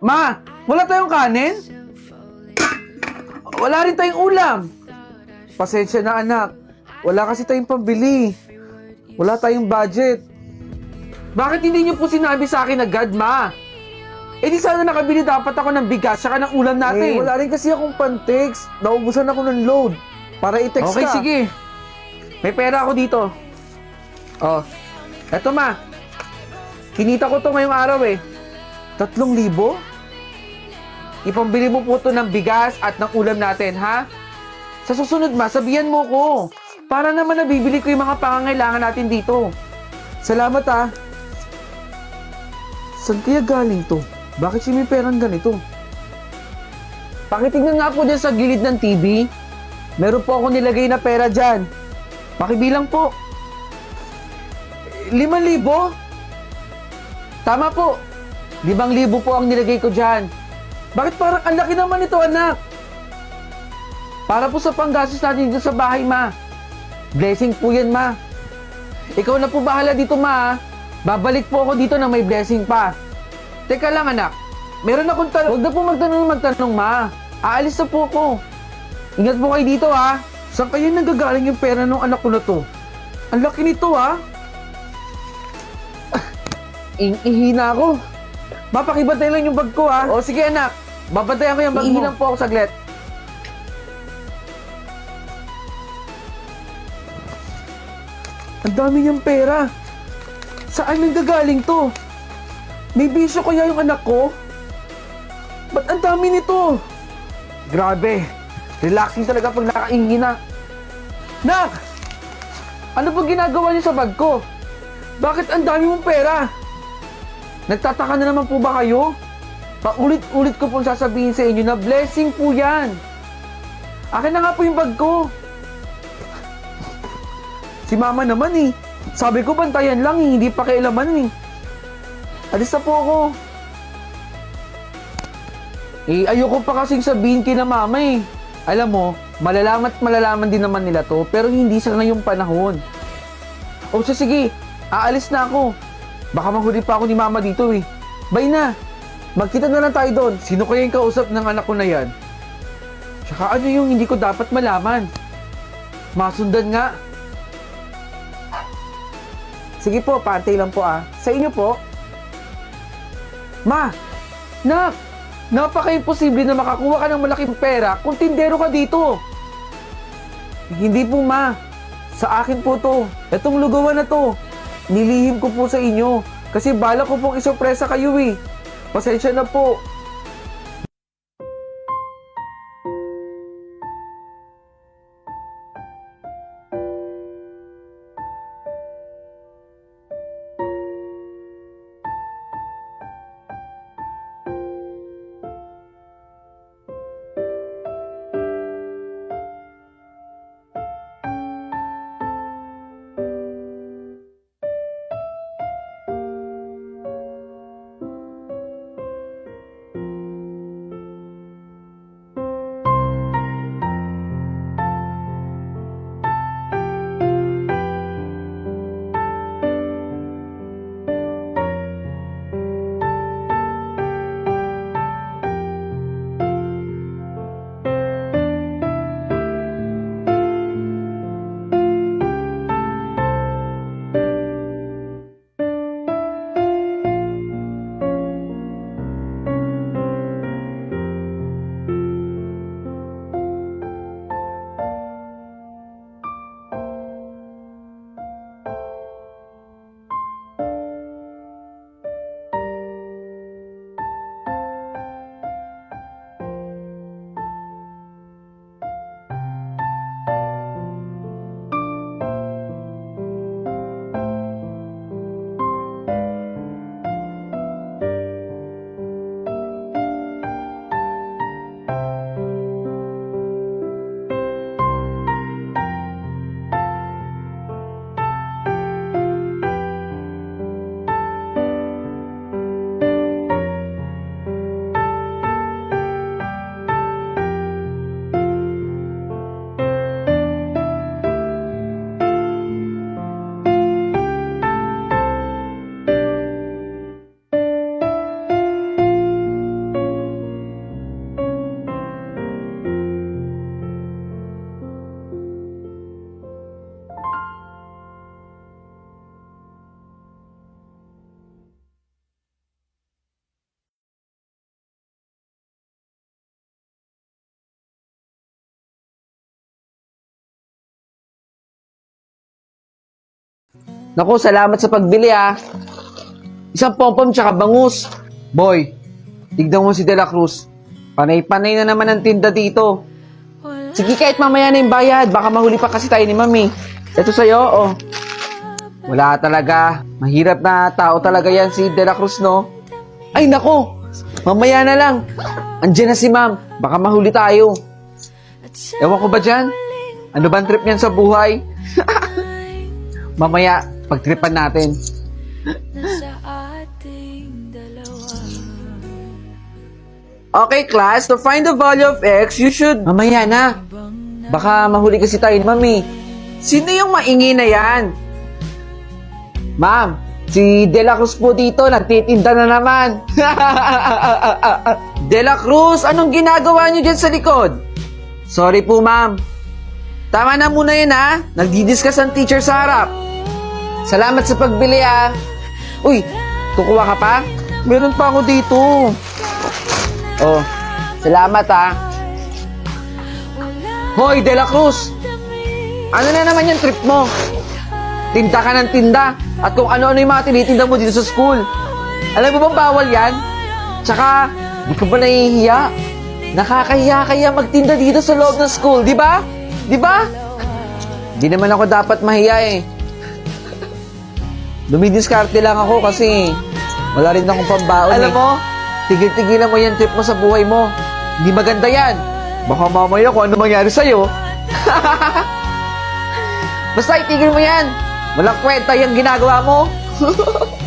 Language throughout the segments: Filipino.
Ma, wala tayong kanin? Wala rin tayong ulam. Pasensya na anak. Wala kasi tayong pambili. Wala tayong budget. Bakit hindi niyo po sinabi sa akin agad, ma? Eh di sana nakabili dapat ako ng bigas saka ng ulam natin. Wala rin kasi akong pan-text. Naubusan ako ng load. Para i-text Okay, ka. sige. May pera ako dito. Oh, eto ma. Kinita ko to ngayong araw eh. 3,000? Ipambili mo po to ng bigas at ng ulam natin, ha? Sa susunod ma, sabihan mo ko. Para naman nabibili ko yung mga pangangailangan natin dito. Salamat ah. Saan kaya galing to? Bakit siya may perang ganito? Pakitignan nga po dyan sa gilid ng TV. Meron po ako nilagay na pera dyan. Pakibilang po. 5,000? Tama po. 5,000 po ang nilagay ko dyan. Bakit parang ang laki naman ito, anak? Para po sa panggastos natin dito sa bahay, ma. Blessing po yan, ma. Ikaw na po bahala dito, ma. Babalik po ako dito na may blessing pa. Teka lang, anak. Meron akong tanong. Huwag na po magtanong, ma. Aalis na po ako. Ingat po kayo dito, ha. Saan kaya nanggagaling yung pera ng anak ko na to? Ang laki nito ah. Ihina ako. Mapakibantay lang yung bag ko ah. O, sige, anak. Babantayan ko yung bag mo. Iihilang po ako saglit. Ang dami niyang pera. Saan nanggagaling to? May bisyo kaya yung anak ko? Ba't ang dami nito? Grabe. Relaxing talaga pag nakaingina. Nak! Ano ba ginagawa niyo sa bag ko? Bakit ang dami mong pera? Nagtataka na naman po ba kayo? Paulit-ulit ko pong sasabihin sa inyo na blessing po yan. Akin na nga po yung bag ko. Si mama naman eh. Sabi ko bantayan lang eh, hindi pa kailaman eh. Alis na po ako. Eh, ayoko pa kasing sabihin kina mama eh. Alam mo, malalaman at malalaman din naman nila to, pero hindi sa ngayong panahon. O so, sige, aalis na ako. Baka mahuli pa ako ni mama dito eh. Bye na. Magkita na lang tayo doon. Sino kaya yung kausap ng anak ko na yan? Tsaka ano yung hindi ko dapat malaman? Masundan nga. Sige po, pantay lang po ah. Sa inyo po. Ma! Nak! Napaka-imposible na makakuha ka ng malaking pera kung tindero ka dito. Hindi po ma. Sa akin po to. Itong lugawan na to. Nilihim ko po sa inyo. Kasi bala ko pong isorpresa kayo eh. Pasensya na po. Naku, salamat sa pagbili ah. Isang pompom tsaka bangus. Boy, tignan mo si De La Cruz. Panay-panay na naman ang tinda dito. Sige, kahit mamaya na yung bayad. Baka mahuli pa kasi tayo ni Mami. Ito sa'yo, oh. Wala talaga. Mahirap na tao talaga yan si De La Cruz, no? Ay, nako. Mamaya na lang. Andiyan na si Ma'am. Baka mahuli tayo. Ewan ko ba dyan? Ano ba ang trip niyan sa buhay? Mamaya, pagtripan natin. Okay, class. To find the value of x, you should... Mamaya na. Baka mahuli kasi tayo ni Mami. Sino yung maingi na yan? Ma'am, si De La Cruz po dito, nagtitinda na naman. De La Cruz, anong ginagawa niyo dyan sa likod? Sorry po, ma'am. Tama na muna yun, ha? Nagdi-discuss ang teacher sa harap. Salamat sa pagbili, ha? Uy, kukuha ka pa? Meron pa ako dito. Oh, salamat, ha? Hoy, De La Cruz! Ano na naman yung trip mo? Tinda ka ng tinda at kung ano-ano yung mga tinitinda mo dito sa school. Alam mo bang bawal yan? Tsaka, di ka ba nahihiya? Nakakahiya kaya magtinda dito sa loob ng school, di ba? Di ba? Di naman ako dapat mahiya eh. Dumidiskarte lang ako kasi wala rin akong pambaon. Alam mo, tigil-tigilan mo yung trip mo sa buhay mo. Hindi maganda yan. Baka mamaya kung ano mangyari sa'yo. Basta itigil mo yan. Walang kwenta yung ginagawa mo.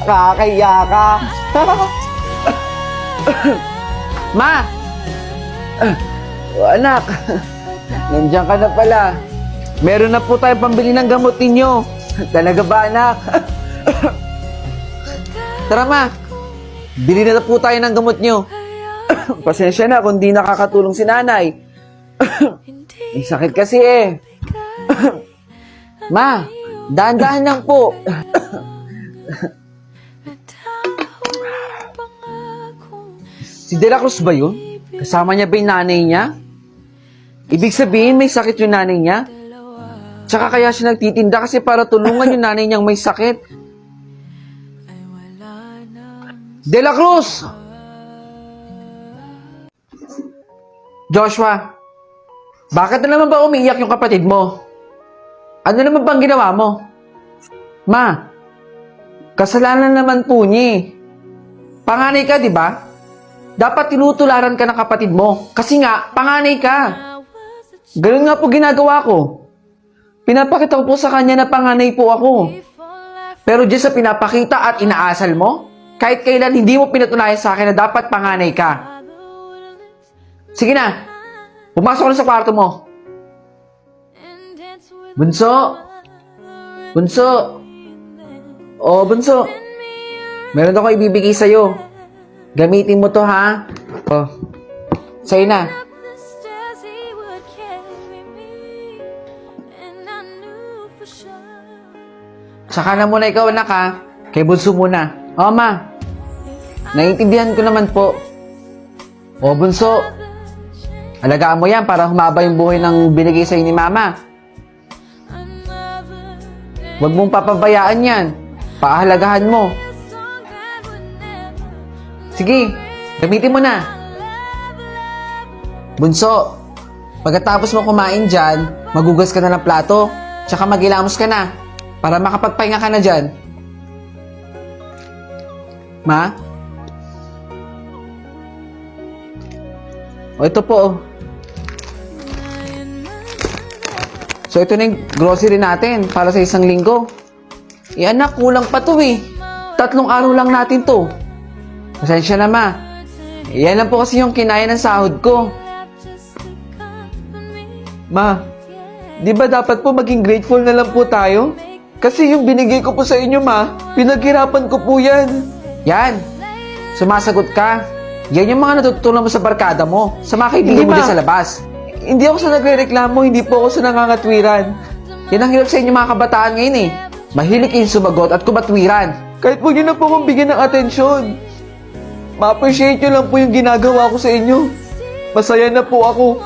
Nakakahiya ka. Ma! Anak, nandiyan ka na pala. Meron na po tayong pambili ng gamot ninyo. Talaga ba, anak? Tara, ma. Bili na po tayo ng gamot nyo. Pasensya na kung di nakakatulong si nanay. May sakit kasi eh. Ma, dahan-dahan lang po. Si De La Cruz ba yun? Kasama niya ba yung nanay niya? Ibig sabihin, may sakit yung nanay niya? Tsaka kaya siya nagtitinda kasi para tulungan yung nanay niyang may sakit. De La Cruz! Joshua, bakit na naman ba umiiyak yung kapatid mo? Ano naman bang ginawa mo? Ma, kasalanan naman po niya eh. Panganay ka, di ba? Dapat tinutularan ka ng kapatid mo. Kasi nga, panganay ka. Ganun nga po ginagawa ko. Pinapakita ko po sa kanya na panganay po ako. Pero dyan sa pinapakita at inaasal mo, kahit kailan hindi mo pinatunayan sa akin na dapat panganay ka. Sige na, pumasok ka na sa kwarto mo. Bunso! Bunso! Oh, Bunso. Meron ako ibibigay sa'yo. Gamitin mo to, ha? Oh. Sa'yo na. Saka na muna ikaw, anak, ha? Kay Bunso muna. Oh, ma. Naiintindihan ko naman po. Oh, Bunso. Alagaan mo yan para humaba yung buhay ng binigay sa'yo ni Mama. Huwag mong papabayaan yan. Paahalagahan mo. Sige, gamitin mo na. Bunso, pagkatapos mo kumain dyan, magugas ka na ng plato, tsaka magilamos ka na, para makapagpahinga ka na dyan. Ma? O, ito po. So, ito na yung grocery natin para sa isang linggo. Eh, anak, kulang pa to eh. 3 araw lang natin to. Pasensya na, ma. Yan lang po kasi yung kinaya ng sahod ko. Ma, di ba dapat po maging grateful na lang po tayo? Kasi yung binigay ko po sa inyo, ma, pinaghirapan ko po yan. Yan. Sumasagot ka. Yan yung mga natutunan mo sa barkada mo, sa mga kaibigan mo din sa labas. Hindi ako sa nagre-reklamo, hindi po ako sa nangangatwiran. Yan ang hirap sa inyo mga kabataan ngayon eh. Mahilig kayong sumagot at kumatwiran. Kahit huwag niyo na po akong bigyan ng atensyon. Ma-appreciate nyo lang po yung ginagawa ko sa inyo. Masaya na po ako.